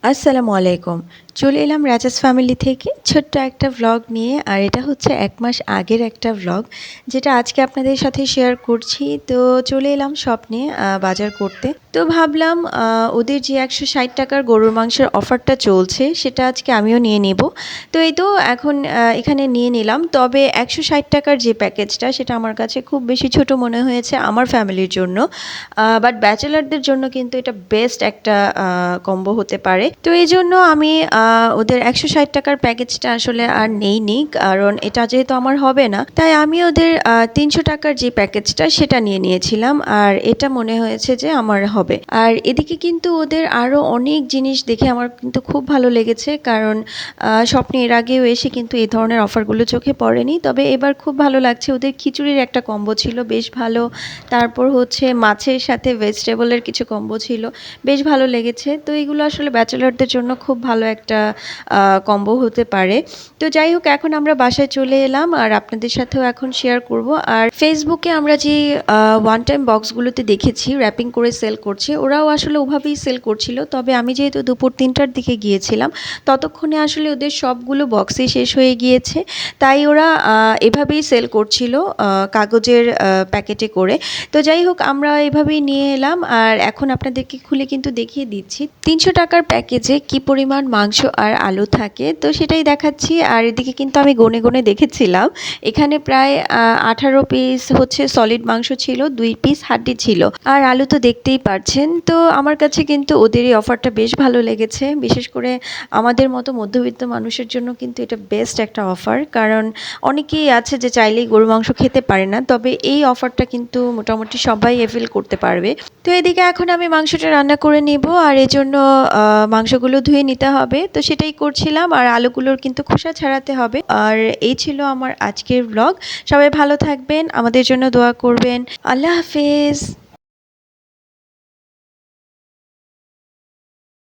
আসসালামু আলাইকুম। চলে এলাম রাজাস ফ্যামিলি থেকে ছোট্ট একটা ভ্লগ নিয়ে। আর এটা হচ্ছে ১ মাস আগের একটা ভ্লগ, যেটা আজকে আপনাদের সাথে শেয়ার করছি। তো চলে এলাম শপ নিয়ে বাজার করতে। তো ভাবলাম ওদের যে ৳১৬০ র গরুর মাংসের অফারটা চলছে সেটা আজকে আমিও নিয়ে নিব। তো এই তো এখন এখানে নিয়ে নিলাম। তবে ৳১৬০ র যে প্যাকেজটা সেটা আমার কাছে খুব বেশি ছোট মনে হয়েছে আমার ফ্যামিলির জন্য। বাট ব্যাচেলরদের জন্য কিন্তু এটা বেস্ট একটা কম্বো হতে পারে। তো এইজন্য আমি ওদের ৳১৬০ র প্যাকেজটা আসলে আর নেইনি। কারণ এটা যেহেতু আমার হবে না, তাই আমি ওদের ৳৩০০ র যে প্যাকেজটা সেটা নিয়ে নিয়েছিলাম। আর এটা মনে হয়েছে যে আমার হবে। আর এদিকে কিন্তু ওদের আরও অনেক জিনিস দেখে আমার কিন্তু খুব ভালো লেগেছে। কারণ স্বপ্নে এর আগেও এসে কিন্তু এই ধরনের অফারগুলো চোখে পড়েনি। তবে এবার খুব ভালো লাগছে। ওদের খিচুড়ির একটা কম্বো ছিল বেশ ভালো। তারপর হচ্ছে মাছের সাথে ভেজিটেবলের কিছু কম্বো ছিল, বেশ ভালো লেগেছে। তো এগুলো আসলে ব্যাচেলরদের জন্য খুব ভালো একটা কম্বো হতে পারে। তো যাই হোক, এখন আমরা বাসায় চলে এলাম আর আপনাদের সাথেও এখন শেয়ার করব। আর ফেসবুকে আমরা যে ওয়ান টাইম বক্সগুলোতে দেখেছি র্যাপিং করে সেল করছে, ওরাও আসলে ওভাবেই সেল করছিল। তবে আমি যেহেতু দুপুর ৩টার দিকে গিয়েছিলাম, ততক্ষণে আসলে ওদের সবগুলো বক্সই শেষ হয়ে গিয়েছে। তাই ওরা এভাবেই সেল করছিল কাগজের প্যাকেটে করে। তো যাই হোক, আমরা এভাবেই নিয়ে এলাম। আর এখন আপনাদেরকে খুলে কিন্তু দেখিয়ে দিচ্ছি ৳৩০০ প্যাকেজে কি পরিমাণ মাংস আর আলু থাকে, তো সেটাই দেখাচ্ছি। আর এদিকে কিন্তু আমি গনে গনে দেখেছিলাম, এখানে প্রায় 18 পিস হচ্ছে সলিড মাংস ছিল, 2 পিস হাড্ডি ছিল, আর আলু তো দেখতেই পারছেন। তো আমার কাছে কিন্তু ওদের এই অফারটা বেশ ভালো লেগেছে। বিশেষ করে আমাদের মতো মধ্যবিত্ত মানুষের জন্য কিন্তু এটা বেস্ট একটা অফার। কারণ অনেকেই আছে যে চাইলেই গরু মাংস খেতে পারে না, তবে এই অফারটা কিন্তু মোটামুটি সবাই এভেল করতে পারবে। তো এদিকে এখন আমি মাংসটা রান্না করে নিব, আর এজন্য মাংসগুলো ধুয়ে নিতে হবে। তো সেটাই করছিলাম। আর আলুগুলোর কিন্তু খোসা ছাড়াতে হবে। আর এই ছিল আমার আজকের ব্লগ। সবাই ভালো থাকবেন, আমাদের জন্য দোয়া করবেন। আল্লাহ হাফেজ।